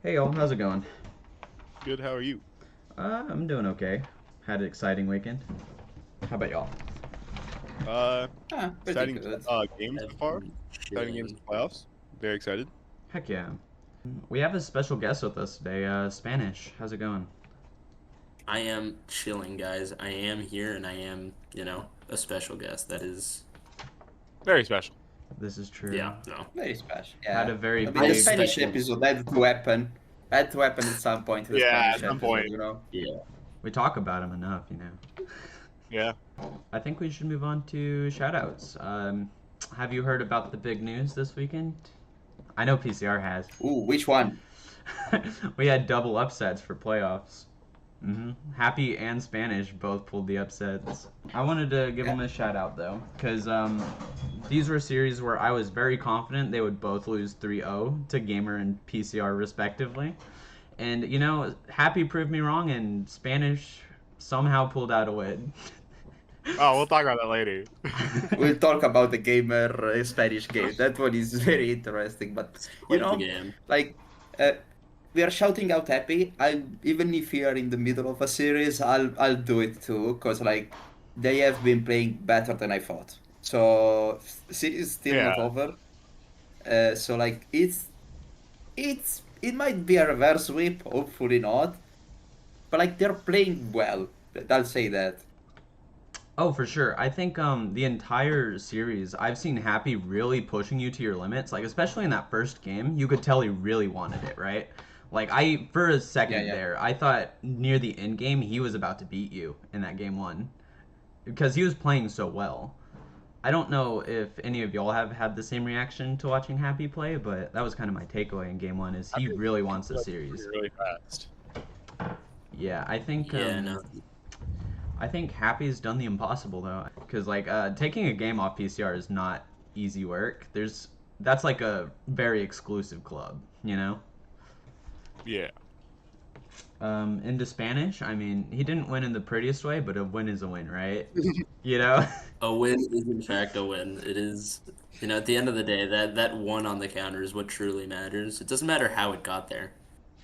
Hey y'all, how's it going? Good, how are you? I'm doing okay. Had an exciting weekend. How about y'all? Uh, Pretty exciting good. games so I've far. been Exciting games in chilling. the playoffs. Very excited. Heck yeah. We have a special guest with us today, Spanish. How's it going? I am chilling, guys. I am here and I am, a special guest. That is, Very special. This is true. yeah, no. Very special, Had yeah. a very I mean, the I've big. Spanish special. episode had to happen. Had to happen at some point in the Yeah, Spanish at some point. episode. Yeah. We talk about him enough. Yeah. I think we should move on to shoutouts. Have you heard about the big news this weekend? I know PCR has. Ooh, which one? We had double upsets for playoffs. Happy and Spanish both pulled the upsets. I wanted to give them a shout out though, because these were series where I was very confident they would both lose 3-0 to Gamer and PCR respectively. And Happy proved me wrong, and Spanish somehow pulled out a win. Oh, we'll talk about that later. We'll talk about the gamer Spanish game. That one is very interesting. But, It's you quite the know, game. like, we are shouting out happy. Even if we are in the middle of a series, I'll do it too. Because, like, they have been playing better than I thought. So, series still not Yeah. over. So, like, it might be a reverse sweep, hopefully not. But like they're playing well. I'll say that. Oh, for sure. I think the entire series, I've seen Happy really pushing you to your limits. Like especially in that first game, you could tell he really wanted it, right? Like I, for a Yeah, second yeah. there, I thought near the end game he was about to beat you in that game one because he was playing so well. I don't know if any of y'all have had the same reaction to watching Happy play, but that was kind of my takeaway in game one is I he think really it's wants the like series. really fast. Yeah, I think Yeah, no. I think Happy's done the impossible though, because like taking a game off PCR is not easy work. That's like a very exclusive club. Yeah. Into Spanish, I mean, he didn't win in the prettiest way, but a win is a win, right? You know? A win is in fact a win. It is, at the end of the day, that one on the counter is what truly matters. It doesn't matter how it got there,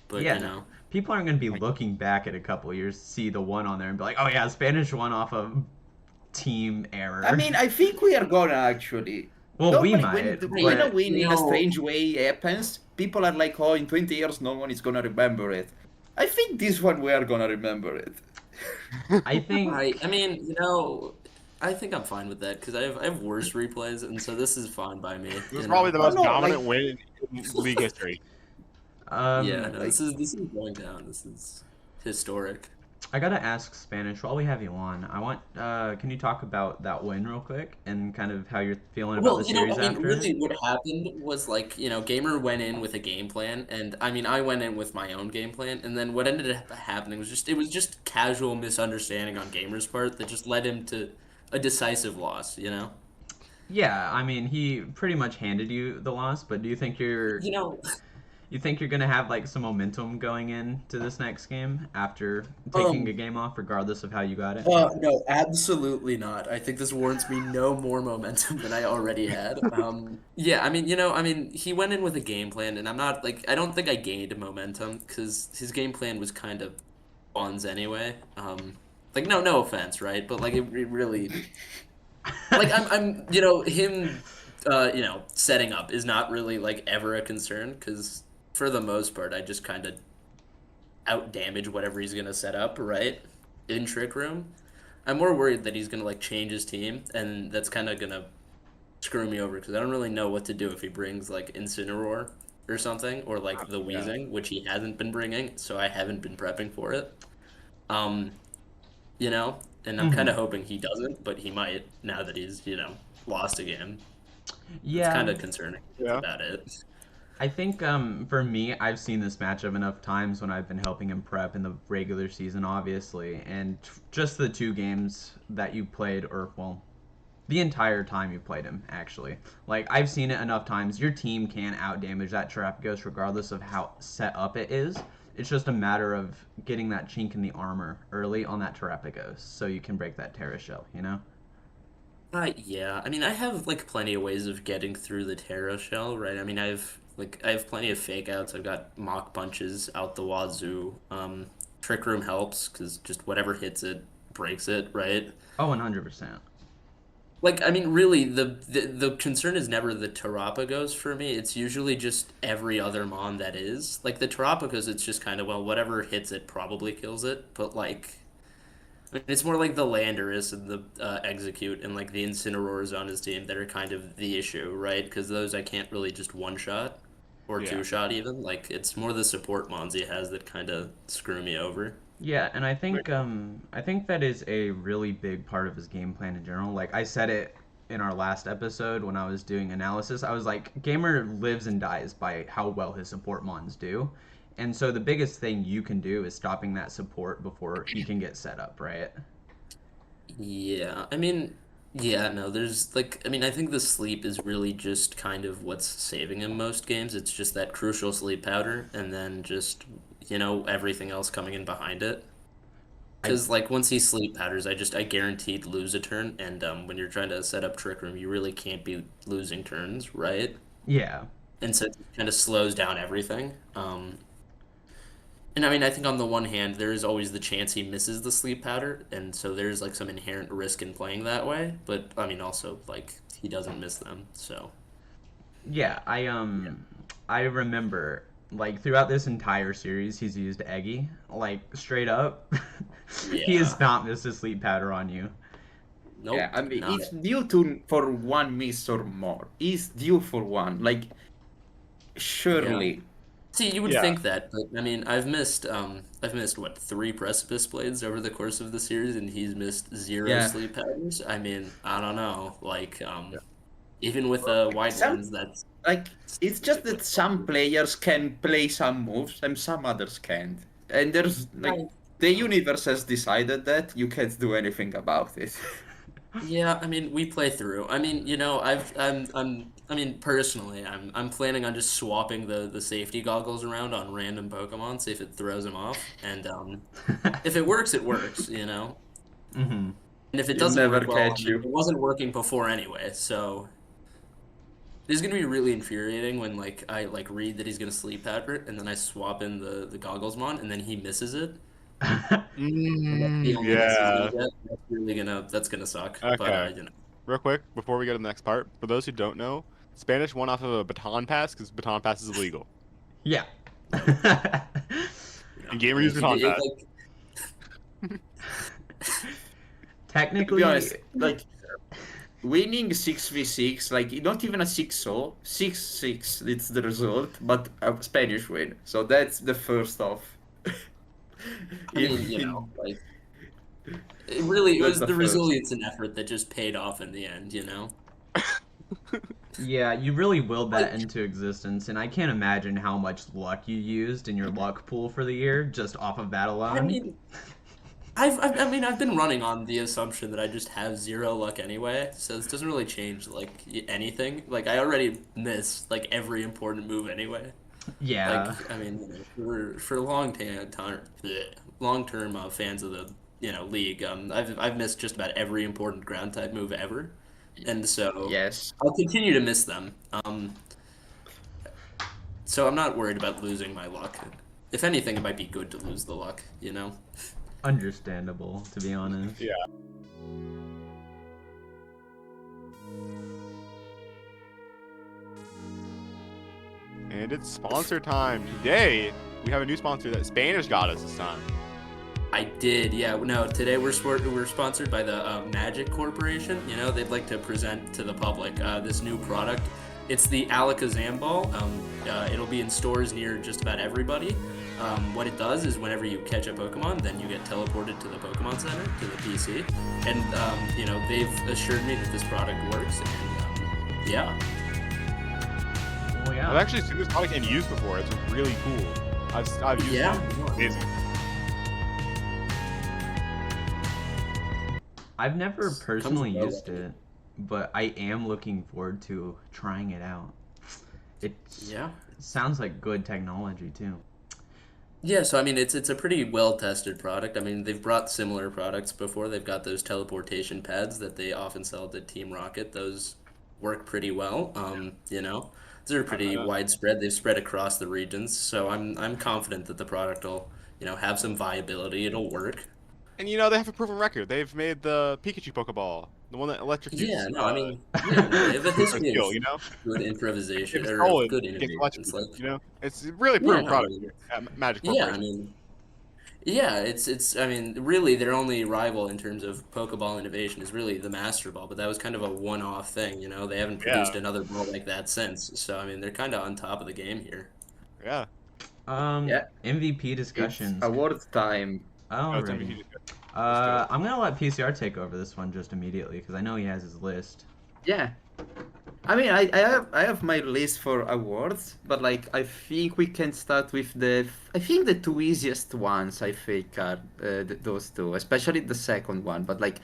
but Yeah, no. People aren't going to be Like, looking back at a couple of years, see the one on there, and be like, oh yeah, Spanish won off of team I error. mean, I think we are gonna actually. Well, we Normally, when might, when a but win in a No, strange way happens, people are like, "Oh, in 20 years, no one is gonna remember it." I think this one we are gonna remember it. I I think mean, I think I'm fine with that because I have worse replays, and so this is fine by me. this is probably the Oh most no, dominant like, win in league history. Yeah, no, like this is going down. This is historic. I gotta ask Spanish while we have you on. Can you talk about that win real quick and kind of how you're feeling about the Well, series I mean, after it? really, what happened was like, Gamer went in with a game plan, and I mean, I went in with my own game plan, and then what ended up happening was it was just casual misunderstanding on Gamer's part that just led him to a decisive loss. Yeah, I mean, he pretty much handed you the loss, but do you think you're You know, you think you're gonna have like some momentum going into this next game after taking a um, game off, regardless of how you got it? no, absolutely not. I think this warrants me no more momentum than I already had. Yeah, I mean, he went in with a game plan, and I'm not like I don't think I gained momentum because his game plan was kind of buns anyway. Like no offense, right? But like it really, like him, setting up is not really like ever a concern because for the most part, I just kind of out damage whatever he's gonna set up, right? In Trick Room. I'm more worried that he's gonna like change his team, and that's kind of gonna screw me over because I don't really know what to do if he brings like Incineroar or something, or like the Yeah. Wheezing, which he hasn't been bringing, so I haven't been prepping for it. Um, you know, and I'm kind Hmm. of hoping he doesn't, but he might now that he's lost a game. It's Yeah, kind of concerning. That's Yeah. about it. I think for me, I've seen this matchup enough times when I've been helping him prep in the regular season, obviously, and just the two games that you played, or well, the entire time you played him, actually. Like I've seen it enough times. Your team can outdamage that Terrapagos regardless of how set up it is. It's just a matter of getting that chink in the armor early on that Terrapagos so you can break that Terra shell. Yeah. I mean, I have like plenty of ways of getting through the Terra shell, right? I mean, I've Like I have plenty of fake outs. I've got mock punches out the wazoo. Trick room helps because just whatever hits it breaks it, right? Oh, 100%. Like, I mean, really, the concern is never the Terapagos for me. It's usually just every other mon that is. Like, the Terapagos, it's just kind of, well, whatever hits it probably kills it. But, like, I mean, it's more like the Landorus and the Execute and, like, the Incineroars on his team that are kind of the issue, right? Because those I can't really just one-shot or Yeah. two-shot even. Like, it's more the support mons he has that kind of screw me over. Yeah, and I think that is a really big part of his game plan in general. Like I said it in our last episode when I was doing analysis, I was like, Gamer lives and dies by how well his support mons do. And so the biggest thing you can do is stopping that support before he can get set up, right? Yeah, I mean, yeah, no, there's like, I mean, I think the sleep is really just kind of what's saving him most games. It's just that crucial sleep powder, and then just, everything else coming in behind it. I Because, like, once he sleep powders, I guaranteed lose a turn, and when you're trying to set up Trick Room, you really can't be losing turns, right? yeah. And so it kind of slows down everything. And I mean, I think on the one hand, there is always the chance he misses the sleep powder, and so there's like some inherent risk in playing that way. But I mean, also like he doesn't miss them, so Yeah, I remember like throughout this entire series he's used Eggy, like straight up. He yeah, has not missed a sleep powder on you. nope, Yeah, I mean, not it's due to for one miss or more. It's due for one. Like, yeah. surely. See, you would Yeah. think that, but I mean, I've missed what 3 Precipice Blades over the course of the series, and he's missed 0 Yeah. sleep powders. I mean, I don't know, like Yeah. even with white Some ones, that's like it's just like, that some players can play some moves and some others can't. And there's like Right. the universe has decided that you can't do anything about it. Yeah, I mean, we play through. I mean, I mean, personally, I'm planning on just swapping the safety goggles around on random Pokemon, see if it throws them off, and if it works, it works. Hmm. And if it You'll doesn't never work, well, I catch mean, you. it wasn't working before anyway, so it's gonna be really infuriating when like I like read that he's gonna sleep powder it, and then I swap in the goggles mon, and then he misses it, and that's the only miss he's gonna Yeah. get. That's gonna suck. But Okay. Real quick, before we go to the next part, for those who don't know, Spanish won off of a baton pass because baton pass is illegal. Yeah. And gamer I mean, used baton it, pass. like, To be Technically, honest, like winning 6v6, like not even a 6-0, 6-6, it's the result, but a Spanish win. So that's the first off. I mean, In- like it really That's was the the first. resilience and effort that just paid off in the end. yeah, you really willed that Like, into existence, and I can't imagine how much luck you used in your luck pool for the year just off of that I alone. mean, I've been running on the assumption that I just have 0 luck anyway, so this doesn't really change like anything. Like I already miss like every important move anyway. Yeah. Like I mean, for long-term fans of the league, I've missed just about every important ground type move ever, and so Yes. I'll continue to miss them. So I'm not worried about losing my luck. If anything, it might be good to lose the luck. Understandable, to be honest. Yeah. And it's sponsor time. Today, we have a new sponsor that Spanish got us this time. I did, yeah. No, today we're sponsored by the Magic Corporation. They'd like to present to the public this new product. It's the Alakazam Ball. It'll be in stores near just about everybody. What it does is whenever you catch a Pokemon, then you get teleported to the Pokemon Center, to the PC. And, they've assured me that this product works. And, yeah. Well, I've yeah. actually seen this product in use before. It's really cool. I've used Yeah. it. It's amazing. I've never personally well used it, but I am looking forward to trying it out. It Yeah. sounds like good technology, too. Yeah, so I mean, it's a pretty well-tested product. I mean, they've brought similar products before. They've got those teleportation pads that they often sell at Team Rocket. Those work pretty well. They're pretty widespread. They've spread across the regions, so I'm confident that the product will, have some viability. It'll work. And they have a proven record. They've made the Pikachu Pokeball, the one that electrocutes. Yeah, no, I mean, yeah, no, they have a history of skill, good improvisation It's or of solid good against innovations. electrocute, It's a really Yeah, proven no, I product. mean, Magic yeah, I Corporation. mean, yeah, I mean, really, their only rival in terms of Pokeball innovation is really the Master Ball, but that was kind of a one-off thing, They haven't produced Yeah, another ball like that since. So, I mean, they're kind of on top of the game here. yeah. Yeah, MVP it's discussions. award time. No, it's Alrighty. MVP. Let's do it. I'm gonna let PCR take over this one just immediately because I know he has his list. Yeah. I mean, I have my list for awards, but like I think we can start with I think the two easiest ones I think are those two, especially the second one. But like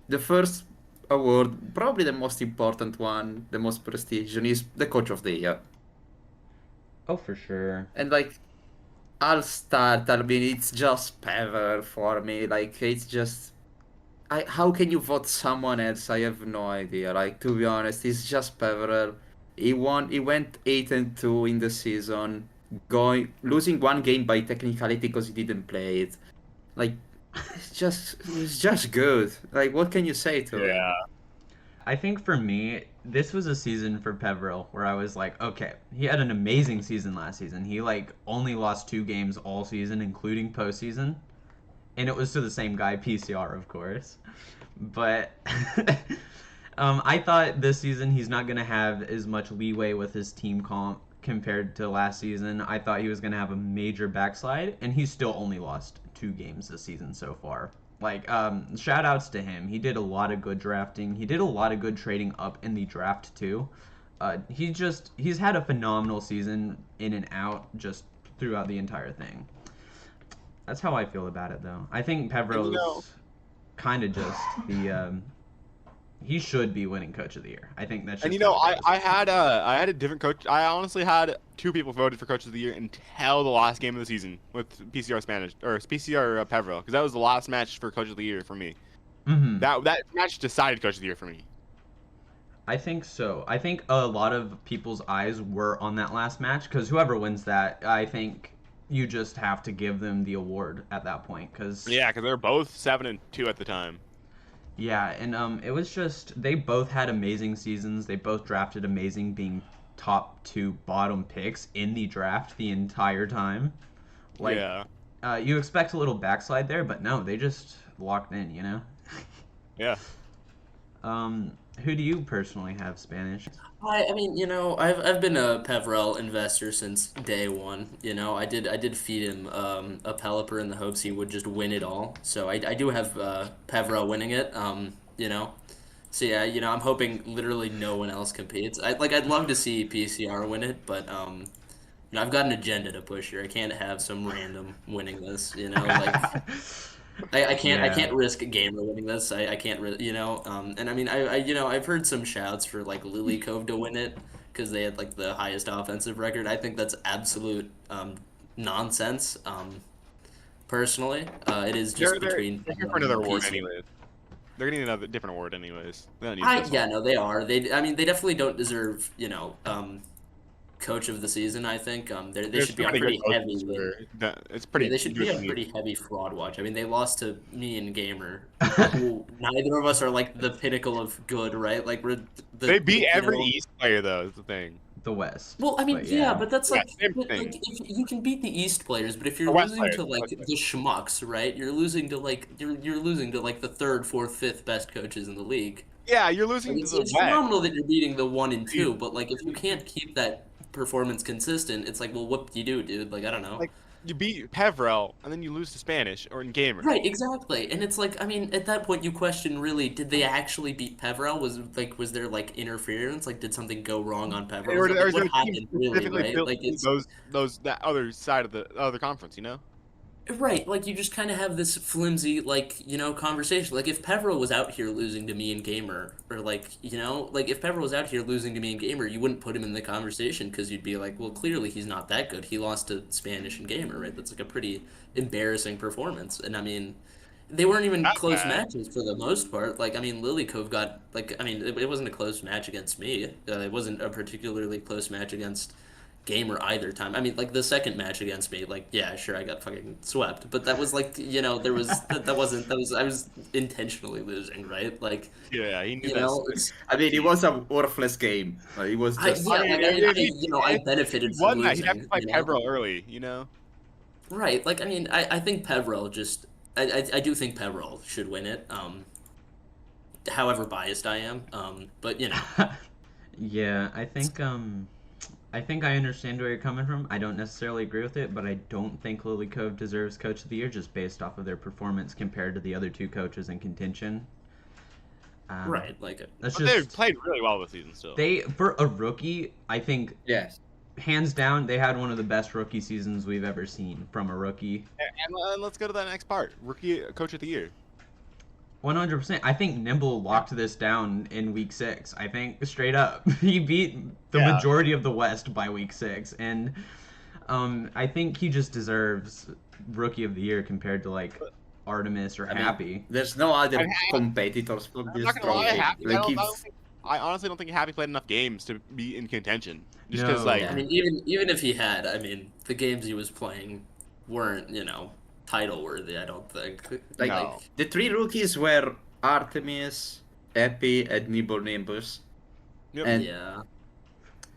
the first award, probably the most important one, the most prestigious, is the Coach of the Year. Oh, for sure. And like I'll start. I mean, it's just Pepper for me. Like it's just how can you vote someone else? I have no idea. Like to be honest, it's just Peverell. He went 8-2 in the season, losing one game by technicality because he didn't play it. Like it's just good. Like what can you say to him? Yeah. I think for me, this was a season for Peveril where I was like, okay, he had an amazing season last season. He only lost 2 games all season, including postseason, and it was to the same guy, PCR, of course. But I thought this season he's not gonna have as much leeway with his team comp compared to last season. I thought he was gonna have a major backslide, and he's still only lost 2 games this season so far. Shout outs to him. He did a lot of good drafting. He did a lot of good trading up in the draft too. He's had a phenomenal season in and out just throughout the entire thing. That's how I feel about it though. I think Pevro's kind of just he should be winning Coach of the Year. I think that's just I had a different coach. I honestly had 2 people voted for Coach of the Year until the last game of the season with PCR Peveril, because that was the last match for Coach of the Year for me. Mm-hmm. That match decided Coach of the Year for me. I think so. I think a lot of people's eyes were on that last match because whoever wins that, I think you just have to give them the award at that point. Because they're both 7-2 at the time. Yeah, and it was just they both had amazing seasons. They both drafted amazing, being top 2 bottom picks in the draft the entire time. You expect a little backslide there, but no, they just locked in. Yeah. Who do you personally have, Spanish? I mean, I've been a Peverell investor since day one. I did feed him a Pelipper in the hopes he would just win it all. So I do have Peverell winning it. So yeah, I'm hoping literally no one else competes. I'd love to see PCR win it, but I've got an agenda to push here. I can't have some random winning this. I can't risk Gamer winning this. I can't and I mean I've heard some shouts for Lily Cove to win it because they had the highest offensive record. I think that's absolute nonsense. Personally, it is just between. They're here for another award anyways. They're getting another different award anyways. They don't need this Yeah, one. no, they are. They definitely don't deserve Coach of the season. I think they should be on pretty heavy. It's pretty. They should be a pretty heavy fraud watch. I mean, they lost to me and Gamer, who neither of us are the pinnacle of good, right? They beat every East player though. Is the thing. The West. Well, I mean, but that's same but, thing. if you can beat the East players, but if you're West losing players, to West the schmucks, right? You're losing to you're losing to the 3rd, 4th, 5th best coaches in the league. Yeah, you're losing to the It's West. phenomenal that you're beating the 1 and 2, but if you can't keep that performance consistent, it's well, what do you do, dude? I don't know. You beat Peverell and then you lose to Spanish or in Gamer. Right, exactly. And it's I mean, at that point you question really, did they actually beat Peverell? Was there interference? Did something go wrong on Peverell? Or is What there happened really, right? built that other side of the other conference, Right, you just kind of have this flimsy, conversation. If Peverell was out here losing to me and Gamer, or if Peverell was out here losing to me and Gamer, you wouldn't put him in the conversation because you'd be well, clearly he's not that good. He lost to Spanish and Gamer, right? That's a pretty embarrassing performance. And I mean, They weren't even Not close bad. matches for the most part. Like, I mean, Lily Cove got like, I mean, it wasn't a close match against me. It wasn't a particularly close match against Gamer either time. I mean, like the second match against me, like, yeah, sure, I got fucking swept, but that was like, there was that wasn't that was I was intentionally losing, right? Like, Yeah, he knew that. it's I mean, it was a worthless game. It was I just yeah, I mean, like I if he benefited from won that, he'd have to losing, fight Pebble early, Right. Like, I mean, I think Peveril just I do think Peveril should win it. However biased I am. But Yeah, I think I understand where you're coming from. I don't necessarily agree with it, but I don't think Lily Cove deserves Coach of the Year just based off of their performance compared to the other two coaches in contention. right, like That's But they just played really well this season still. they for a rookie. I think yes. hands down they had one of the best rookie seasons we've ever seen from a rookie. And let's go to that next part. Rookie Coach of the Year. 100%. I think Nimble locked this down in week 6. I think straight up. He beat the Yeah. majority of the West by week 6, and I think he just deserves Rookie of the Year compared to like Artemis or I mean, Happy. there's no other I'm competitors for I'm this not gonna lie, trophy. Happy. Like it's I honestly don't think Happy played enough games to be in contention. Just No. because, like, I mean, even if he had, I mean, the games he was playing weren't, title worthy, I don't think. like No. the three rookies were Artemis, Epi, and Nimble Nimbus. Yep. And Yeah.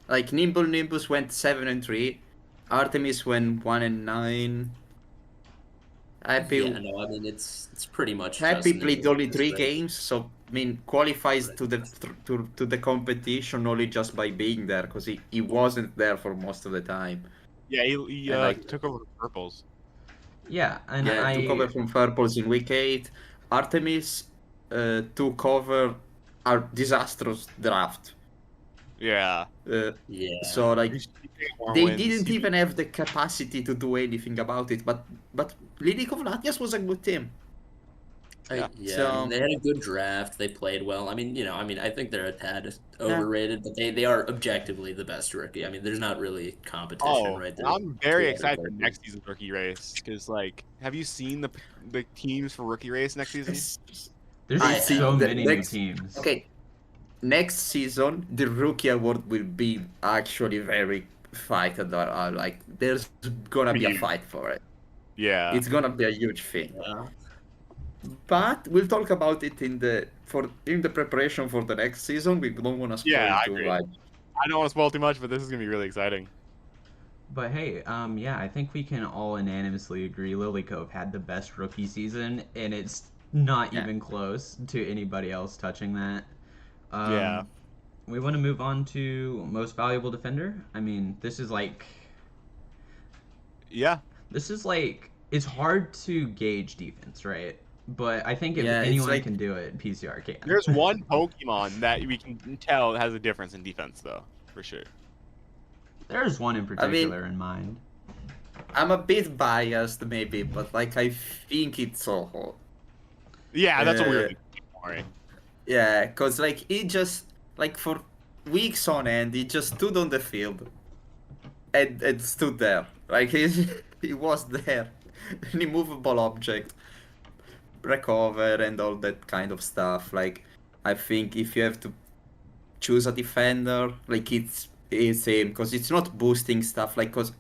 like Nimble Nimbus went 7-3, Artemis went 1-9. Epi Yeah, no, I mean it's pretty much Happy just played Nimble only Nimbus, 3 right? games, so I mean qualifies to the competition only just by being there, because he wasn't there for most of the time. Yeah, he And, like- took over the purples. Yeah, and Yeah, took over from Purples in week 8. Artemis took over our disastrous draft. Yeah. Yeah. So like He's getting more they wins. didn't even have the capacity to do anything about it. But Lidik of Latias was a good team. Yeah. I mean, they had a good draft. They played well. I mean, I think they're a tad overrated, but they are objectively the best rookie. I mean, there's not really competition, Oh, right there. I'm very Yeah, excited for exactly. next season's rookie race because, like, have you seen the teams for rookie race next season? there's I so have. many new Next- teams. Okay, next season the rookie award will be actually very fighted. Like there's gonna be a Yeah. fight for it. Yeah. It's gonna be a huge thing. Yeah. But we'll talk about it in the preparation for the next season. We don't want to spoil Yeah, I too agree. much. I don't want to spoil too much, but this is gonna be really exciting. But hey, yeah, I think we can all unanimously agree Lily Cove had the best rookie season, and it's not Yeah. even close to anybody else touching that. Yeah. We want to move on to most valuable defender. I mean, this is like Yeah. it's hard to gauge defense, right? But I think if Yeah, it's anyone like- can do it, PCR can. There's one Pokemon that we can tell has a difference in defense, though, for sure. There's one in particular in mind. I'm a bit biased maybe, but like I think it's Soho. Yeah, that's what we were Uh, thinking. Don't worry. Yeah, cause like he just like for weeks on end he just stood on the field and stood there. Like he was there. An immovable object. Recover and all that kind of stuff. Like I think if you have to choose a defender, like it's him, because it's not boosting stuff, like because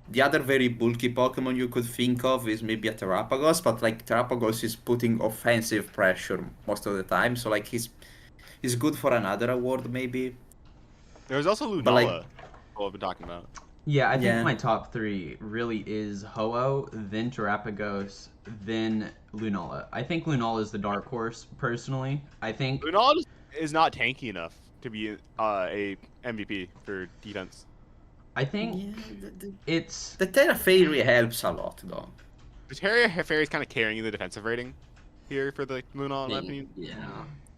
the other very bulky Pokemon you could think of is maybe a Terapagos, but like Terapagos is putting offensive pressure most of the time, so like he's good for another award maybe. There's also Lunala, But, like- who I've been talking about. Yeah, I think Yeah. my top 3 really is Ho-Oh, then Terapagos, then Lunala. I think Lunala is the dark horse, personally. I think Lunala just is not tanky enough to be a MVP for defense. it's The Terra Fairy helps a lot though. The Terra Fairy is kind of carrying the defensive rating here for the Lunala, in my opinion. Yeah.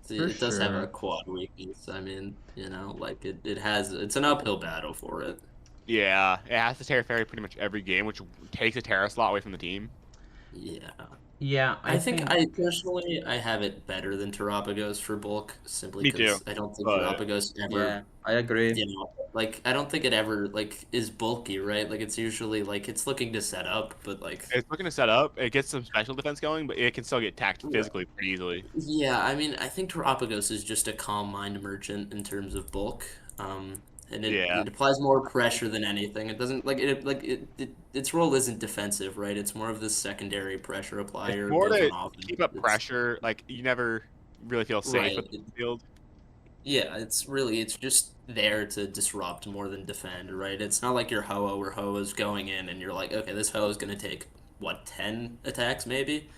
See, For it does have sure. a quad weakness. I mean, like it's an uphill battle for it. Yeah, it has to Terra Fairy pretty much every game, which takes a Terra slot away from the team. Yeah. Yeah, I think I personally I have it better than Terapagos for bulk simply Me too. because I don't think But Terapagos ever, Yeah, I agree. like I don't think it ever like is bulky, right? Like it's usually like it's looking to set up, but like it's looking to set up. It gets some special defense going, but it can still get tacked right. physically pretty easily. Yeah, I mean I think Terapagos is just a calm mind merchant in terms of bulk. And Yeah. it applies more pressure than anything. It doesn't its role isn't defensive, right? It's more of this secondary pressure It's applier more both on to offense. keep up It's pressure. Like you never really feel safe right. with the field. Yeah, it's just there to disrupt more than defend, right? It's not like your Ho-Oh where Ho-Oh's going in and you're like, okay, this Ho-Oh's gonna take what, 10 attacks maybe?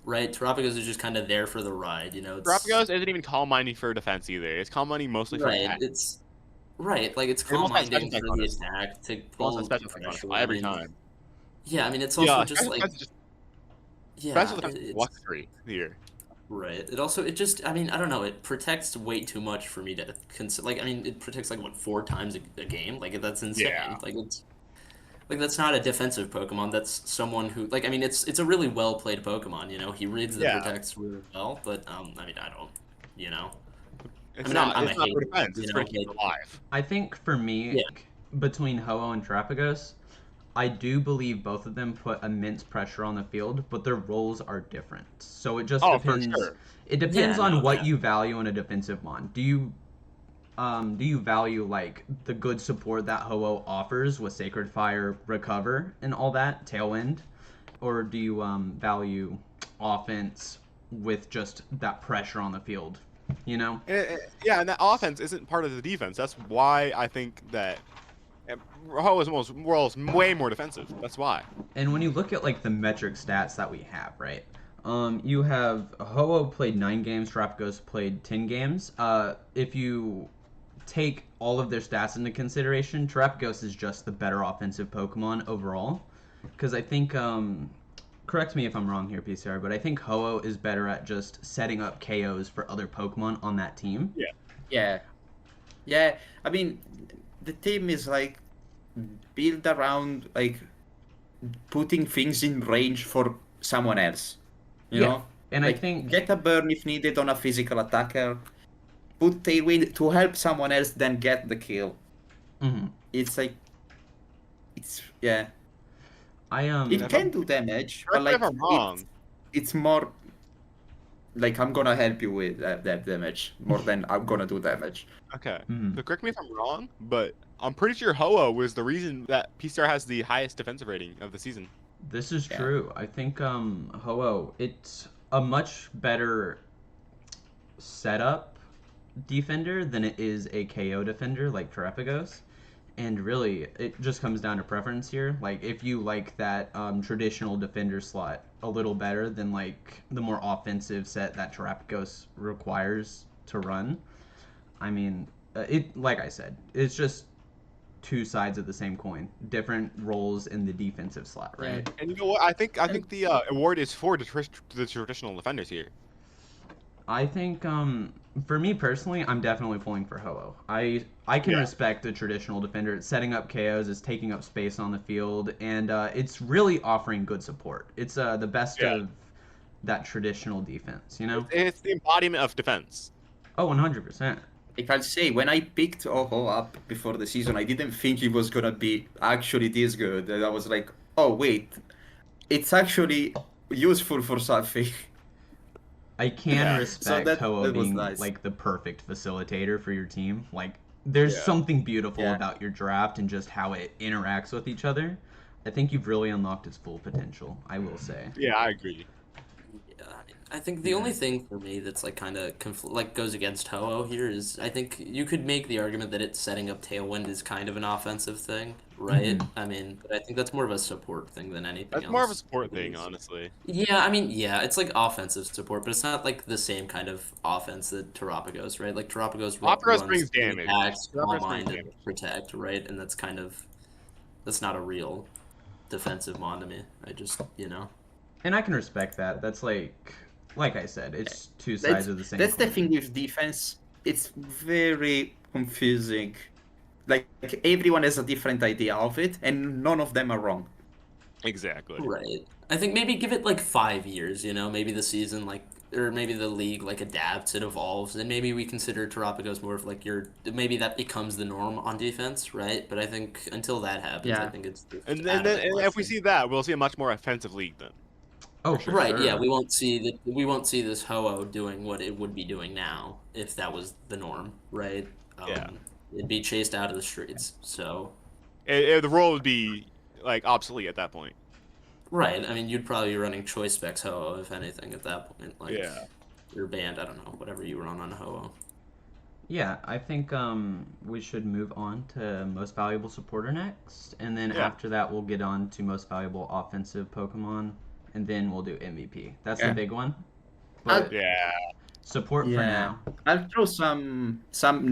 Right? Terapagos is just kind of there for the ride, it's Galapagos isn't even calm minding for defense either. It's calm minding mostly for right, attack. it's right, like it's It calm almost has special minding attack for the bonus. attack to It almost has pull special attack bonus pressure. I every mean, time. yeah, I mean it's also Yeah, just special like defense is just yeah, special defense is it's luxury here. right. It just I mean, I don't know, it protects way too much for me to consider. Like I mean, it protects like what, 4 times a game? Like that's Yeah. insane. Like that's not a defensive Pokemon. That's someone who like I mean it's a really well played Pokemon. He reads the Yeah. protects really well. But I mean I don't. You know. I It's mean not. I'm a It's not for hater. defense. It's for But keeping alive. I think for me, yeah, between Ho-Oh and Terapagos, I do believe both of them put immense pressure on the field, but their roles are different. So it just Oh, for depends. sure. It yeah, depends no, on what yeah, you value in a defensive mon. Do you value like the good support that Ho-Oh offers with Sacred Fire, Recover, and all that Tailwind, or do you value offense with just that pressure on the field? You know. Yeah, and that offense isn't part of the defense. That's why I think that Ho is way more defensive. That's why. And when you look at like the metric stats that we have, right? You have Ho-Oh played 9 games, Terapagos played 10 games. If you take all of their stats into consideration, Terapagos is just the better offensive Pokemon overall. Because I think, correct me if I'm wrong here, PCR, but I think Ho-Oh is better at just setting up KOs for other Pokemon on that team. Yeah. Yeah. Yeah. I mean, the team is like built around like putting things in range for someone else. You Yeah. know? And I Like think get a burn if needed on a physical attacker, put Tailwind to help someone else, then get the kill. mhm. It's like yeah. I It can do damage, but Correct me like if I'm wrong. it's more like I'm gonna help you with that damage more than I'm gonna do damage. Okay. Mhm. So correct me if I'm wrong, but I'm pretty sure Ho-Oh was the reason that PCR has the highest defensive rating of the season. This is Yeah. true. I think Ho-Oh, it's a much better setup defender than it is a KO defender like Terapagos. And really, it just comes down to preference here. Like, if you like that traditional defender slot a little better than like the more offensive set that Terapagos requires to run, I mean, it like I said, it's just two sides of the same coin, different roles in the defensive slot, right? And you know what? I think the award is for the traditional defenders here. I think for me personally, I'm definitely pulling for Ho-Oh. I can Yeah. respect the traditional defender. It's setting up KOs, it's taking up space on the field, and it's really offering good support. It's the best Yeah. of that traditional defense, you know? It's the embodiment of defense. Oh, 100%. Like I'll say, when I picked Oho up before the season, I didn't think he was gonna be actually this good. And I was like, oh wait, it's actually useful for something. I can Yeah. respect that Ho-Oh was being nice. like the perfect facilitator for your team. Like, there's Yeah. something beautiful Yeah. about your draft and just how it interacts with each other. I think you've really unlocked its full potential, I will say. Yeah, I agree. yeah. I think the only thing for me that's like kind of like goes against Ho-Oh here is I think you could make the argument that it's setting up Tailwind is kind of an offensive thing, right? Mhm. I mean, but I think that's more of a support thing than anything That's else. more of a support thing, honestly. Yeah, I mean, yeah, it's like offensive support, but it's not like the same kind of offense that Terapagos, right? Like Terapagos Terapagos runs brings damage. attacks, Terapagos brings mind, and damage. protect, right? And that's not a real defensive mon to me. I just, And I can respect that. That's like I said, it's two That's sides of the same that's the coin. thing with defense. It's very confusing. Like everyone has a different idea of it, and none of them are wrong. Exactly. Right. I think maybe give it like 5 years, maybe the season or maybe the league adapts, it evolves, and maybe we consider Terapagos more of maybe that becomes the norm on defense, right? But I think until that happens, I Yeah. think it's just And out of the and if we question. see that, we'll see a much more offensive league then. Oh, For for sure. Right, yeah, sure. we won't see this Ho-Oh doing what it would be doing now if that was the norm, right? Yeah. It'd be chased out of the streets. So, The role would be like obsolete at that point. right, I mean, you'd probably be running choice specs Ho-Oh if anything at that point, Yeah. your band, I don't know, whatever you run on Ho-Oh. Yeah, I think we should move on to most valuable supporter next, and then Yeah. after that we'll get on to most valuable offensive Pokemon, and then we'll do MVP. That's the Yeah. big one. I'll, But Yeah. support for yeah, now. I'll throw some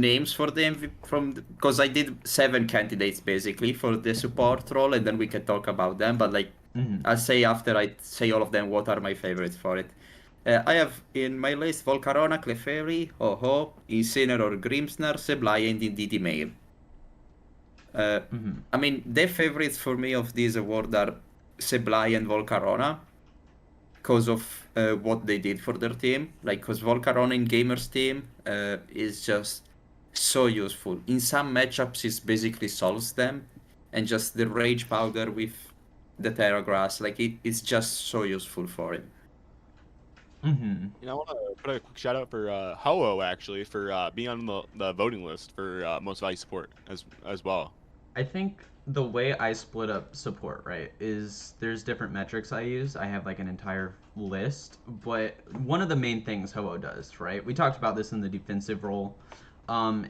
names for the MVP because I did 7 candidates basically for the support role, and then we can talk about them. But Hmm. I'll say after I say all of them what are my favorites for it. I have in my list Volcarona, Clefairy, Ho-Ho, Incineroar, Grimmsnarl, Sableye, and Indeedee Male. Hmm. I mean, the favorites for me of this award are Sableye and Volcarona because of what they did for their team. Because Volcarona in Gamer's team is just so useful. In some matchups, it basically solves them, and just the Rage Powder with the Terra Grass, it's just so useful for him. Hmm. I want to put a quick shout out for Ho-Oh actually for being on the voting list for most value support as well. I think the way I split up support, right, is there's different metrics I use. I have like an entire list, but one of the main things Ho-Oh does, right? We talked about this in the defensive role.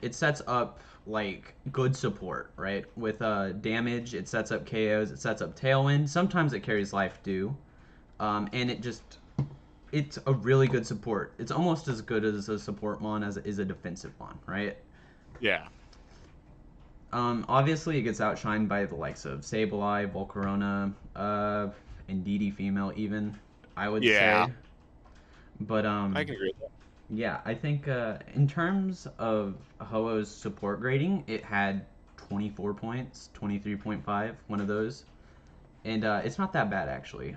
It sets up like good support, right? With damage, it sets up KOs, it sets up Tailwind. Sometimes it carries Life Dew, and it's a really good support. It's almost as good as a support mon as it is a defensive mon, right? Yeah. Obviously, it gets outshined by the likes of Sableye, Volcarona, Indeedee female even, I would Yeah. say. But I can agree with that. yeah, I think in terms of Ho-Oh's support grading, it had 24 points, 23.5, one of those. And it's not that bad actually.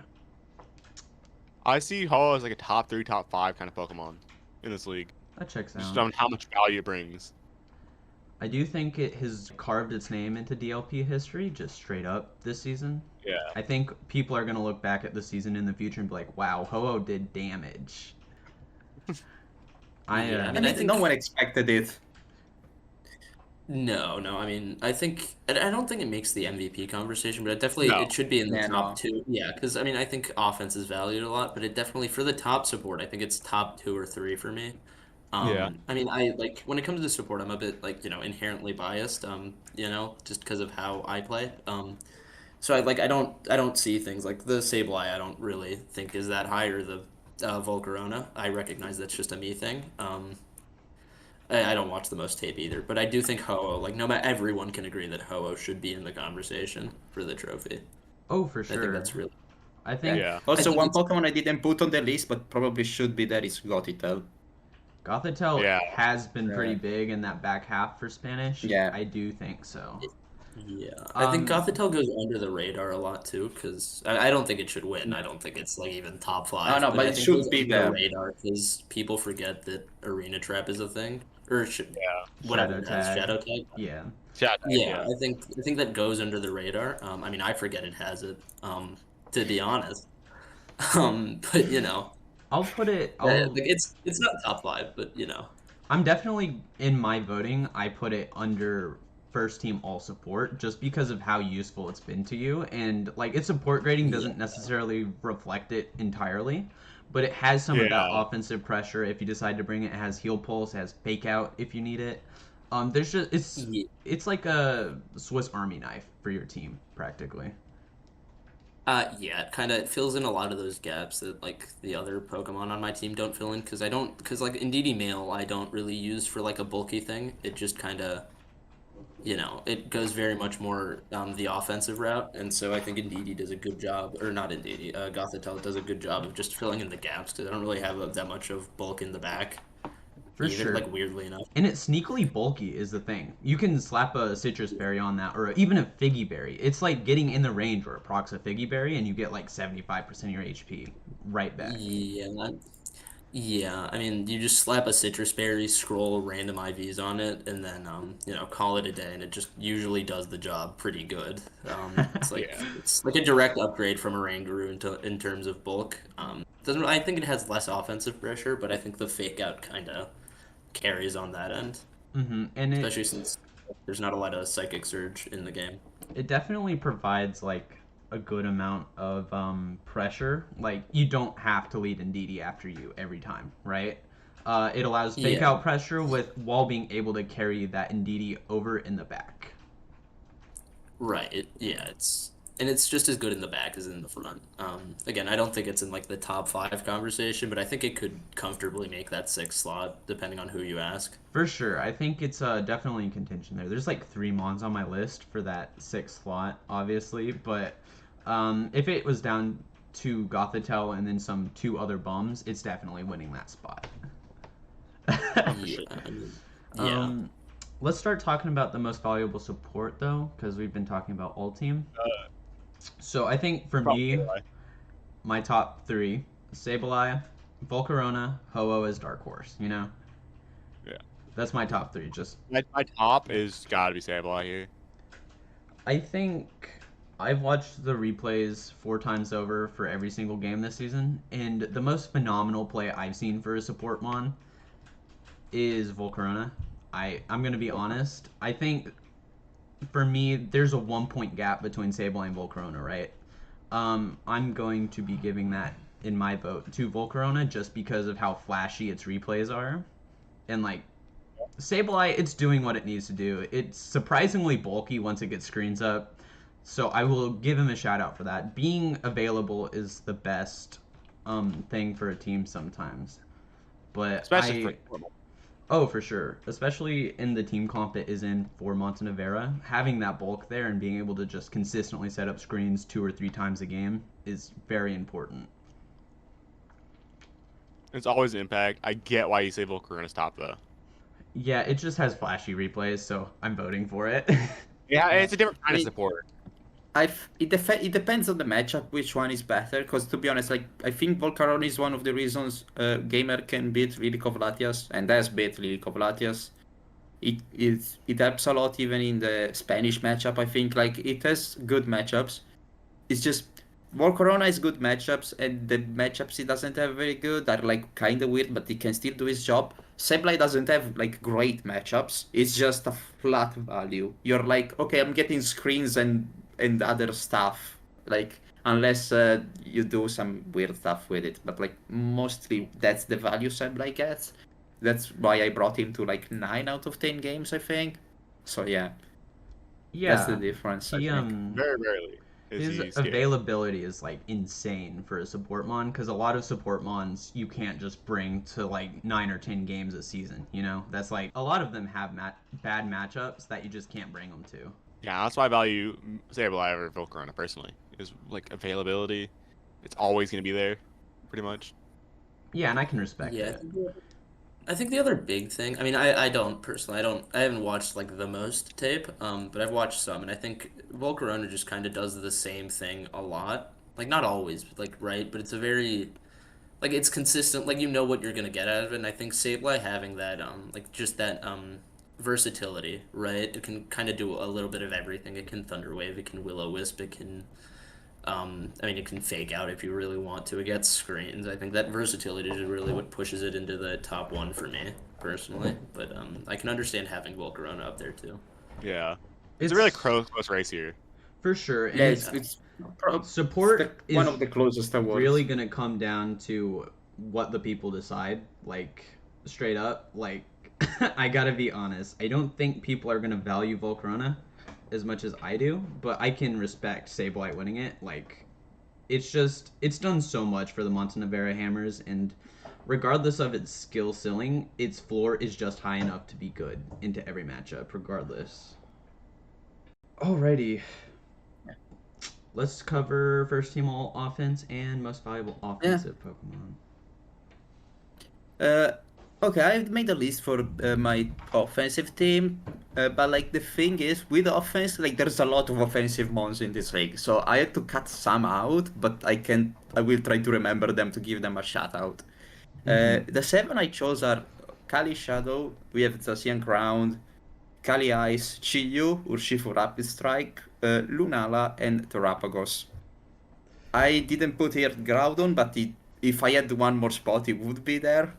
I see Ho as like a top 3, top 5 kind of Pokemon in this league. That checks Just out. on how much value it brings. I do think it has carved its name into DLP history just straight up this season. Yeah. I think people are going to look back at the season in the future and be like, wow, Ho-Oh did damage. Yeah, I mean, And I think no one expected it. no, I mean, I don't think it makes the MVP conversation, but No. it should be in the Yeah, top no. two. Yeah, because I mean, I think offense is valued a lot, but it definitely for the top support, I think it's top 2 or 3 for me. Yeah. I mean, I like when it comes to support, I'm a bit inherently biased, just because of how I play. So I don't see things like the Sableye. I don't really think is that high, or the Volcarona. I recognize that's just a me thing. I don't watch the most tape either, but I do think Ho-Oh, no matter, everyone can agree that Ho-Oh should be in the conversation for the trophy. Oh, for I think sure. that's really. I think Yeah. I Also, think one it's Pokemon I didn't put on the list, but probably should be there is Gothitelle. Gothitelle Yeah. has been pretty Yeah. big in that back half for Spanish. Yeah. I do think so. Yeah, I think Um, Gothitelle goes under the radar a lot too, because I don't think it should win. I don't think it's even top I five, know, but but I it think it should goes be under the there. radar because people forget that Arena Trap is a thing, or whatever Shadow it has, Tag. Shadow Tag. Yeah. Chat. Yeah, I think that goes under the radar. I mean, I forget it has it. To be honest. But I'll put it. it's not top five, but I'm definitely in my voting. I put it under first team all support just because of how useful it's been to you, and like its support grading yeah, doesn't necessarily reflect it entirely, but it has some of that Yeah. offensive pressure if you decide to bring it. It has heal pulse, it has fake out if you need it. There's just yeah. it's like a Swiss Army knife for your team practically. Yeah, it fills in a lot of those gaps that the other Pokemon on my team don't fill in because Indeedee Male I don't really use for a bulky thing. It just it goes very much more the offensive route, and so I think Indeedee does a good job, or not Indeedee, Gothitelle does a good job of just filling in the gaps because I don't really have that much of bulk in the back. For even sure. like weirdly enough. And it's sneakily bulky is the thing. You can slap a citrus berry on that, or even a figgy berry. It's like getting in the range where it procs a figgy berry, and you get like 75% of your HP right back. Yeah, I mean, you just slap a citrus berry, scroll random IVs on it, and then call it a day, and it just usually does the job pretty good. It's like Yeah. it's like a direct upgrade from Oranguru in terms of bulk. Doesn't I think it has less offensive pressure, but I think the fake out kind of carries on that end, And especially since there's not a lot of psychic surge in the game. it definitely provides like a good amount of pressure. Like you don't have to lead in DD after you every time, right? It allows fake Yeah. out pressure with while being able to carry that Indeedee over in the back. Right. It's just as good in the back as in the front. Again, I don't think it's in like the top 5 conversation, but I think it could comfortably make that 6th slot depending on who you ask. For sure, I think it's definitely in contention there. There's like 3 Mons on my list for that 6th slot, obviously, but if it was down to Gothitelle and then some 2 other bums, it's definitely winning that spot. Yeah. I mean, yeah. Let's start talking about the most valuable support though, because we've been talking about all team. So I think for me, my top 3: Sableye, Volcarona, Ho-Oh as Dark Horse. Yeah. That's my top 3. Just My top is gotta be Sableye here. I think I've watched the replays 4 times over for every single game this season, and the most phenomenal play I've seen for a support mon is Volcarona. I'm gonna be honest. I think for me, there's a 1-point gap between Sableye and Volcarona, right? I'm going to be giving that in my vote to Volcarona just because of how flashy its replays are, and like Sableye, it's doing what it needs to do. It's surprisingly bulky once it gets screens up, so I will give him a shout out for that. Being available is the best thing for a team sometimes, but Especially for sure, especially in the team comp that is in for Montenevera, having that bulk there and being able to just consistently set up screens 2 or 3 times a game is very important. It's always impact. I get why you say Volcarona's top though. Yeah, it just has flashy replays, so I'm voting for it. Yeah, it's a different kind of support. It depends on the matchup which one is better. Because to be honest, like I think Volcarona is one of the reasons gamer can beat Lily Latias and has beat Lily Latias. It helps a lot even in the Spanish matchup. I think like it has good matchups. It's just Volcarona is good matchups, and the matchups he doesn't have very good are like kind of weird, but he can still do his job. Sableye doesn't have like great matchups. It's just a flat value. You're like, okay, I'm getting screens and other stuff. Like unless you do some weird stuff with it, but like mostly that's the value Sableye gets. That's why I brought him to like 9 out of 10 games, I think. So yeah, that's the difference. I think. Very rarely is His he scared. availability is like insane for a support mon, because a lot of support mons you can't just bring to like 9 or 10 games a season. That's like a lot of them have bad matchups that you just can't bring them to. Yeah, that's why I value Sableye over Volcarona personally. Is like availability. It's always gonna be there, pretty much. Yeah, and I can respect that. I think the other big thing, I mean, I don't personally, I haven't watched like the most tape, but I've watched some, and I think Volcarona just kind of does the same thing a lot. Like, not always, like, right, but it's a very, like, it's consistent, like, you know what you're gonna get out of it, and I think Sableye having that, like, just that, versatility, right? It can kind of do a little bit of everything. It can Thunder Wave, it can Will-O-Wisp, it can, it can fake out if you really want to. It gets screens. I think that versatility is really what pushes it into the top 1 for me, personally. But I can understand having Volcarona up there, too. Yeah. It's a really close race here. For sure. And Yeah, it's support is one of the closest awards. really going to come down to what the people decide. Like, straight up, like, I gotta be honest. I don't think people are going to value Volcarona as much as I do, but I can respect Sableye winning it. Like, it's done so much for the Montenevera Hammers, and regardless of its skill ceiling, its floor is just high enough to be good into every matchup, regardless. Alrighty. Let's cover first team all offense and most valuable offensive Pokemon. Okay, I've made a list for my offensive team, but like the thing is, with offense, like there's a lot of offensive mons in this league, so I had to cut some out, but I can, I will try to remember them to give them a shout out. Hmm. The seven I chose are Kali Shadow, we have Zacian Crown, Kali Ice, Chiyu, Urshifu Rapid Strike, Lunala, and Terapagos. I didn't put here Groudon, but if I had one more spot, it would be there.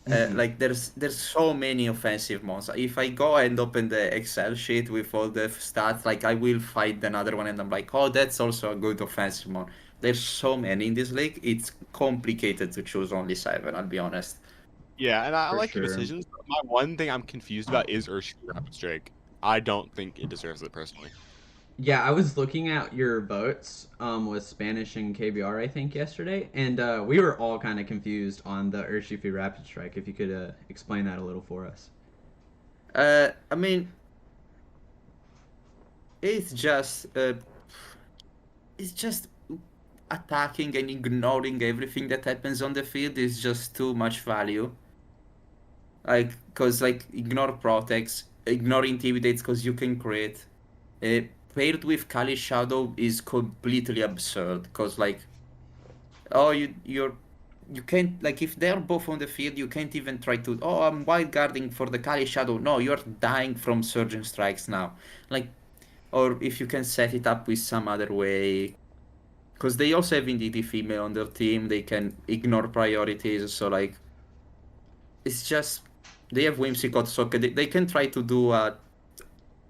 Hmm. Like there's so many offensive mons. If I go and open the Excel sheet with all the stats, like I will find another one and I'm like, oh, that's also a good offensive mon. There's so many in this league. It's complicated to choose only seven, I'll be honest. Yeah, and I For like your sure. decisions. But my one thing I'm confused about is Urshifu Rapid Strike. I don't think it deserves it personally. Yeah, I was looking at your votes with Spanish and KBR, I think, yesterday, and we were all kind of confused on the Urshifu Rapid Strike. If you could explain that a little for us. I mean, it's just uh, it's just attacking and ignoring everything that happens on the field is just too much value. Like, cause like ignore protects, ignore intimidates, cause you can create. Uh, Paired with Kali Shadow is completely absurd, cause like, oh, you can't, like, if they're both on the field, you can't even try to, oh, I'm wild guarding for the Kali Shadow. No, you're dying from Surgeon Strikes now. Like, or if you can set it up with some other way, because they also have Indeedee female on their team, they can ignore priorities. So like, it's just they have Whimsicott, so they can try to do a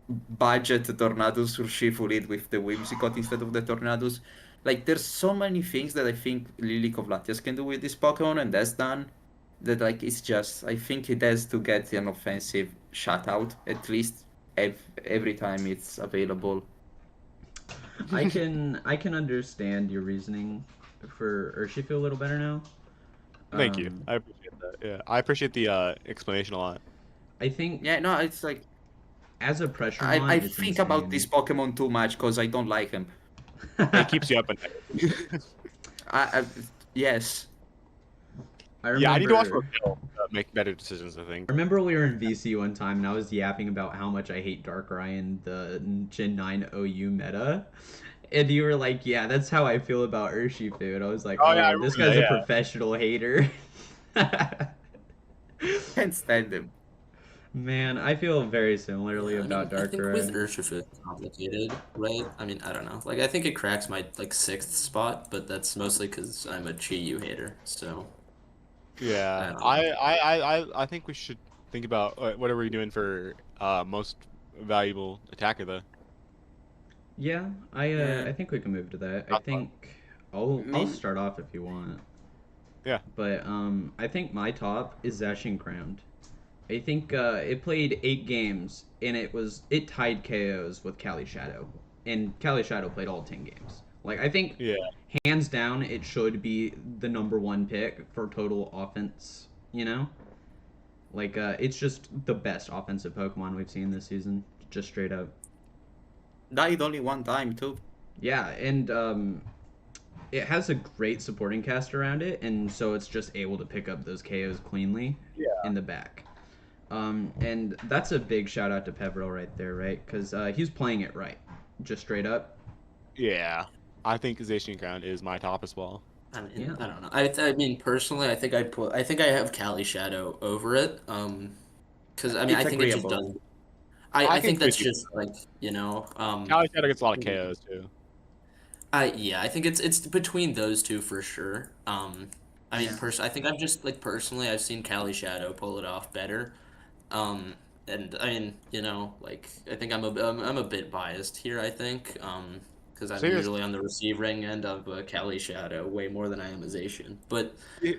budget Tornadoes Urshifu lead with the Whimsicott instead of the Tornadoes. Like, there's so many things that I think Lily Latias can do with this Pokemon, and that's done. That like it's just, I think it has to get an offensive shutout at least every time it's available. I can understand your reasoning for Urshifu a little better now. Thank you. Um, I appreciate that. Yeah, I appreciate the explanation a lot. I think Yeah, no, it's like as a I Pressureman, it's think about this insane. Pokemon too much because I don't like him. It keeps you up at night. I yes. I Yeah, I need to watch more remember film to make better decisions, I I think. remember we were in VC one time and I was yapping about how much I hate Darkrai in the Gen 9 OU meta. And you were like, yeah, that's how I feel about Urshifu. And I was like, Oh yeah, I oh, this remember guy's a that. professional hater. Can't stand him. Man, I feel very similarly Yeah, I about mean, I think with Darkrai. Urshifu it's complicated, right? I mean, I don't know. Like, I think it cracks my like sixth spot, but that's mostly because I'm a Chi-Yu hater. So I Yeah, don't know. I think we should think about what are we doing for most valuable attacker though. Yeah, Yeah, I think we can move to that. I That's fun. think I I'll mean, start off if you want. Yeah, But I think my top is Zacian Crowned. I think it played 8 games and it tied KOs with Cali Shadow, and Cali Shadow played all 10 games. Like I think yeah, hands down it should be the number one pick for total offense. You know, like it's just the best offensive Pokemon we've seen this season, just straight up. died only one time too. Yeah, and it has a great supporting cast around it, and so it's just able to pick up those KOs cleanly yeah, in the back. And that's a big shout out to Peveril right there, right? Because he's playing it right, just straight up. yeah. I think Zacian Crown is my top as well. I mean, Yeah, I don't know. I mean, personally, I think I have Cali Shadow over it. Because I mean, I It's think it just agreeable. doesn't. I I can think agree that's with you. just like, you know, Cali Shadow gets a lot of KOs too. yeah, I think it's between those two for sure. I mean, Yeah. I think I've just like personally, I've seen Cali Shadow pull it off better. Um, and I mean, you know, like I think I'm a bit biased here. I think, because I'm Serious. usually on the receiving end of Cali Shadow way more than I am Azation. But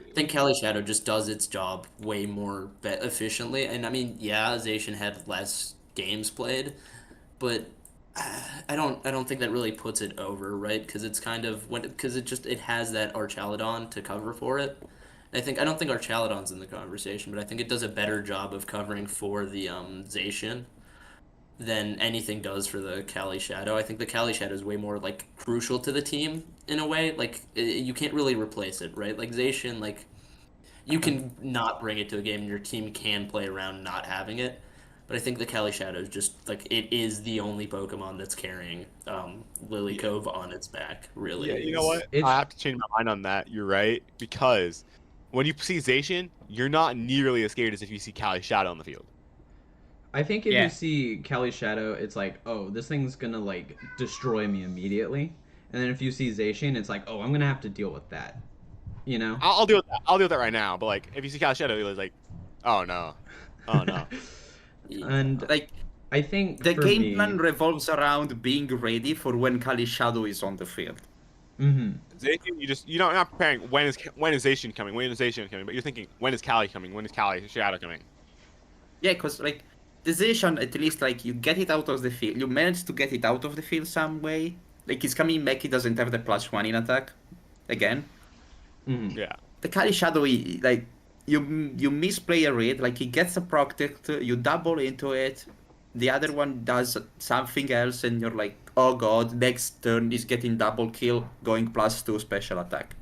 I think Cali Shadow just does its job way more efficiently. And I mean, yeah, Azation had less games played, but I don't think that really puts it over, right? Because it's kind of because it has that Archaludon to cover for it. I don't think Archaludon's in the conversation, but I think it does a better job of covering for the Zacian than anything does for the Cali Shadow. I think the Cali Shadow is way more like crucial to the team in a way. Like you can't really replace it, right? Like Zacian, like you can not bring it to a game, and your team can play around not having it. But I think the Cali Shadow is just like it is the only Pokemon that's carrying Lily Yeah. Cove on its back. Really, Yeah, you know is. what? It's- I have to change my mind on that. You're right, because when you see Zacian, you're not nearly as scared as if you see Cali Shadow on the field. I think if Yeah. you see Kelly Shadow, it's like, oh, this thing's gonna like destroy me immediately. And then if you see Zacian, it's like, oh, I'm gonna have to deal with that. You know? I'll deal with that. I'll deal with that right now. But like, if you see Cali Shadow, you're like, oh no, oh no. And Like, I think the for game me, plan revolves around being ready for when Kali Shadow is on the field. hmm Zacian, you're not preparing when is Zacian coming, but you're thinking when is Cali coming, when is Cali Shadow coming. Yeah, because like decision, at least like you get it out of the field. You manage to get it out of the field some way. Like he's coming back, he doesn't have the +1 in attack. Again. Yeah. The Kali Shadow, like you misplay a read, like he gets a protect, you double into it, the other one does something else, and you're like, oh god, next turn is getting double kill, going +2 special attack.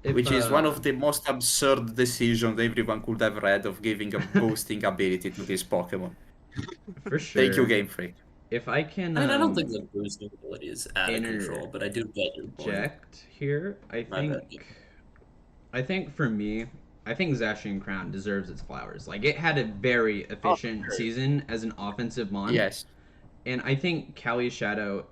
if, Which is one of the most absurd decisions everyone could have read of giving a boosting ability to this Pokemon. for sure. Thank you, Game Freak. If I can, I mean, I don't think the boosting ability is out of inter- control, but I do get your point. interject here, My bad. I think for me, I think Zacian Crown deserves its flowers. Like it had a very efficient sure. season as an offensive mon. Yes. And I think Cali Shadow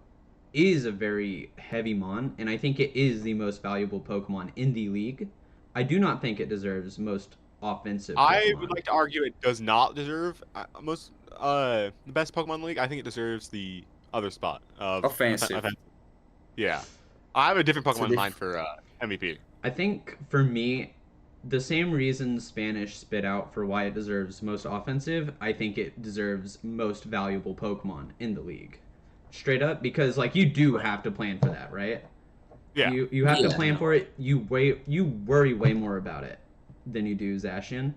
is a very heavy mon, and I think it is the most valuable Pokemon in the league. I do not think it deserves most offensive I Pokemon. would like to argue it does not deserve the best Pokemon in the league. I think it deserves the other spot of Offensive. Yeah, I have a different Pokemon in the- mind for MVP. I think for me, the same reason Spanish spit out for why it deserves most offensive, I think it deserves most valuable Pokemon in the league. Straight up, because like you do have to plan for that, right? Yeah, You have to Yeah, plan no. for it. You worry way more about it than you do Zacian.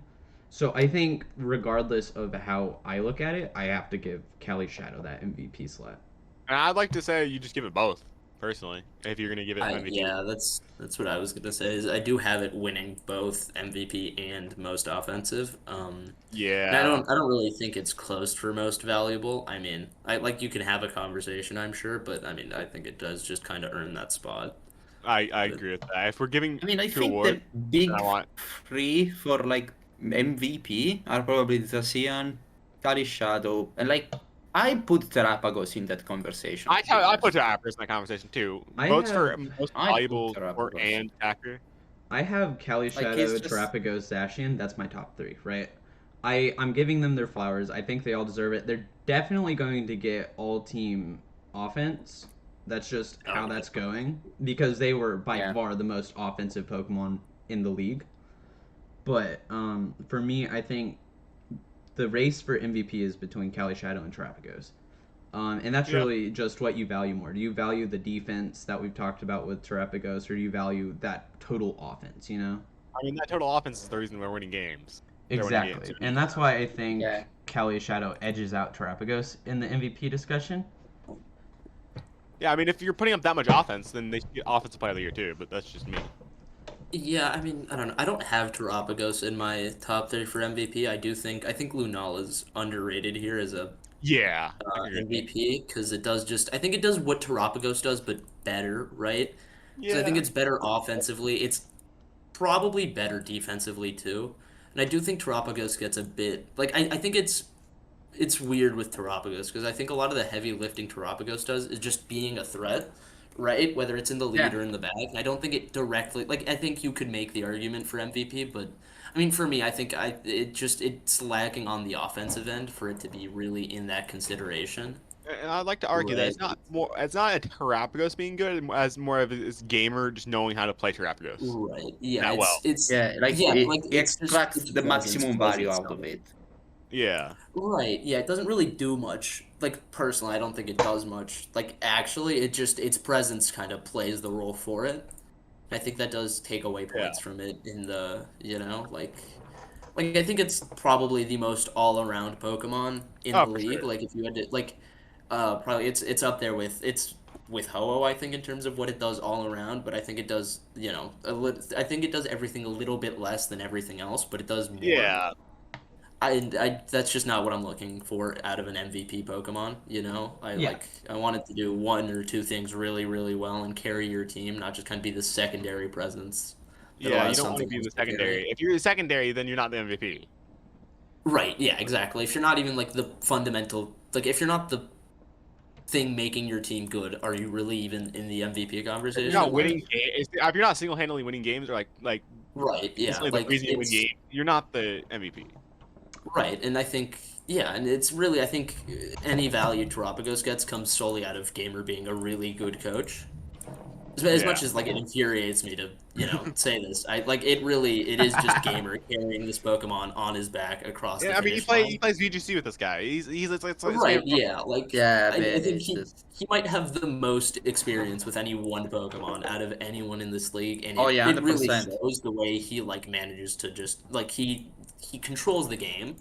So I think regardless of how I look at it, I have to give Cali Shadow that MVP slot. and I'd like to say you just give it both. Personally, if you're gonna give it MVP. Yeah, that's what I was gonna say. Is I do have it winning both MVP and most offensive. And Yeah. I don't really think it's close for most valuable. I mean, I like you can have a conversation, I'm sure, but I mean, I think it does just kind of earn that spot. I agree with that. If we're giving I mean, I two think awards, the big I want- three for like MVP are probably Zacian, Kali Shadow, and like I put Terapagos in that conversation. I put Appers in that conversation too. I Votes for have- most I put valuable Terapagos. support and attacker. I have Cali Like, Shadow, it's just- Terapagos, Zacian. That's my top three, right? I'm giving them their flowers. I think they all deserve it. They're definitely going to get all team offense. That's just how that's going because they were by Yeah. far the most offensive Pokemon in the league. But for me, I think the race for MVP is between Cali Shadow and Terapagos. And that's Yeah. really just what you value more. Do you value the defense that we've talked about with Terapagos, or do you value that total offense, you know? I mean, that total offense is the reason we're winning games. They're winning Exactly. games. And that's why I think Yeah. Cali Shadow edges out Terapagos in the MVP discussion. Yeah, I mean, if you're putting up that much offense, then they should get offensive player of the year too. But that's just me. Yeah, I mean, I don't know. I don't have Terapagos in my top 3 for MVP. I think Lunala is underrated here as a Yeah. MVP because it does just I think it does what Terapagos does but better, right? Yeah. So I think it's better offensively. It's probably better defensively too. And I do think Terapagos gets a bit like I think it's weird with Terapagos because I think a lot of the heavy lifting Terapagos does is just being a threat, right? Whether it's in the lead Yeah. or in the bag. I don't think it directly like I think you could make the argument for MVP, but I mean for me I think it's lacking on the offensive end for it to be really in that consideration. And I'd like to argue that it's not a Terapagos being good as more of a gamer just knowing how to play Terapagos. Right. Yeah. That It's, well. it's Yeah, like Yeah, it, like, it it's just- extracts it's the presence, maximum value presence out of of it. it. Yeah. Right. Yeah, it doesn't really do much. Like personally, I don't think it does much. Like actually, its presence kind of plays the role for it. I think that does take away points from it in the, like I think it's probably the most all-around Pokemon in Oh, the for league. sure. Like if you had to probably it's up there with it's with Ho-Oh, I think, in terms of what it does all around, but I think it does, I think it does everything a little bit less than everything else, but it does more. Yeah. That's just not what I'm looking for out of an MVP Pokemon, you know? Yeah. I want it to do one or two things really, really well and carry your team, not just kind of be the secondary presence that Yeah, you allows don't want to something be else the to carry secondary. it. If you're the secondary, then you're not the MVP. Right, yeah, exactly. If you're not even like the fundamental, like if you're not the thing making your team good, are you really even in the MVP If you're not conversation? winning, if you're not single-handedly winning games or like Right, yeah, consistently the like reason you win games, you're not the MVP. right, and I think yeah, and it's really I think any value Terapagos gets comes solely out of Gamer being a really good coach. As Yeah. much as like it infuriates me to say this, it is just Gamer carrying this Pokemon on his back across the Yeah, I mean, finish line. he plays VGC with this guy. He's it's Right, favorite. yeah, like Yeah, I but think it's just. he might have the most experience with any one Pokemon out of anyone in this league, and Oh yeah, it really 100%. shows the way he like manages to just like he controls the game,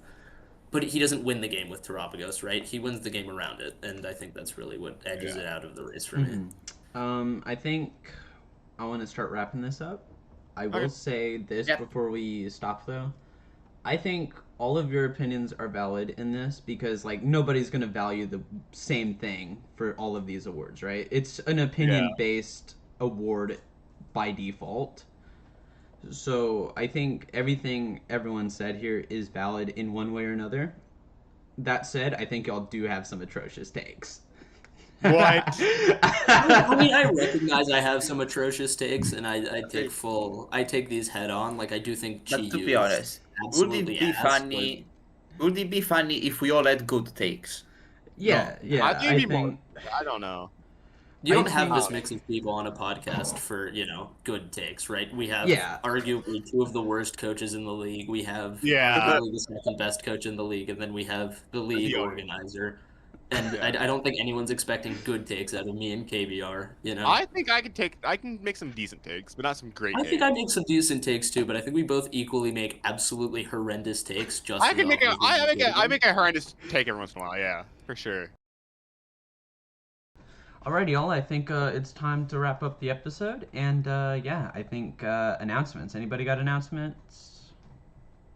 but he doesn't win the game with Terapagos, right? He wins the game around it, and I think that's really what edges Yeah. it out of the race for me. I think I want to start wrapping this up. I will Okay. say this Yep. before we stop, though. I think all of your opinions are valid in this because, like, nobody's going to value the same thing for all of these awards, right? It's an opinion based award by default. So I think everything everyone said here is valid in one way or another. That said, I think y'all do have some atrocious takes. What? I mean, I recognize I have some atrocious takes, and Okay. I take these head on. Like, I do think But to be Chi-Yu is honest, would it absolutely be ass, but funny? Would it be funny if we all had good takes? Yeah, I yeah. think it'd be more. I don't know. you I don't have think this mix of people on a podcast for, good takes, right? We have yeah. arguably two of the worst coaches in the league. We have Yeah. arguably the second best coach in the league, and then we have the league The owner. organizer. And Yeah. I don't think anyone's expecting good takes out of me and KBR, I think I can make some decent takes, but not some great I think takes. I make some decent takes too, but I think we both equally make absolutely horrendous takes just I as can make often a as we make good I ones. make a horrendous take every once in a while. Yeah, for sure. Alrighty, y'all. I think it's time to wrap up the episode, and yeah, I think announcements. Anybody got announcements?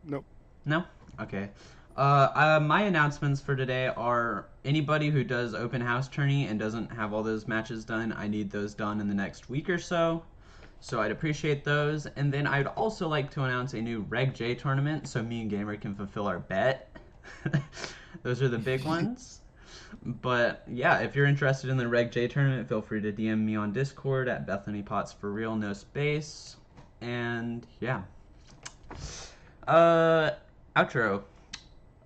Nope. No. Okay. My announcements for today are anybody who does open house tourney and doesn't have all those matches done. I need those done in the next week or so. So I'd appreciate those, and then I'd also like to announce a new Reg J tournament, so me and Gamer can fulfill our bet. Those are the big ones. But yeah, if you're interested in the Reg J tournament, feel free to DM me on Discord at Bethany Potts for real, no space. And yeah. Outro.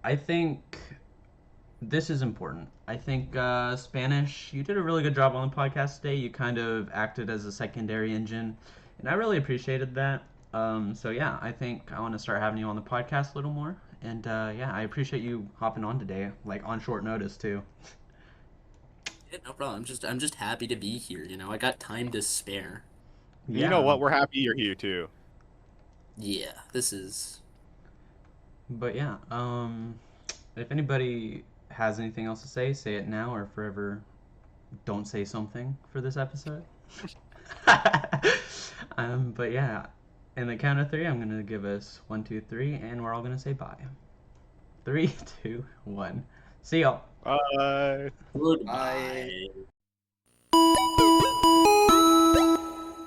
I think this is important. I think Spanish, you did a really good job on the podcast today. You kind of acted as a secondary engine, and I really appreciated that. So yeah, I think I want to start having you on the podcast a little more. And yeah, I appreciate you hopping on today, like on short notice too. Yeah, no problem. I'm just happy to be here, I got time to spare. You know what? We're happy you're here too. Yeah, this is But yeah, if anybody has anything else to say it now or forever don't say something for this episode. But yeah, in the count of three, I'm gonna give us 1, 2, 3, and we're all gonna say bye. 3, 2, 1. See y'all. Bye. goodbye.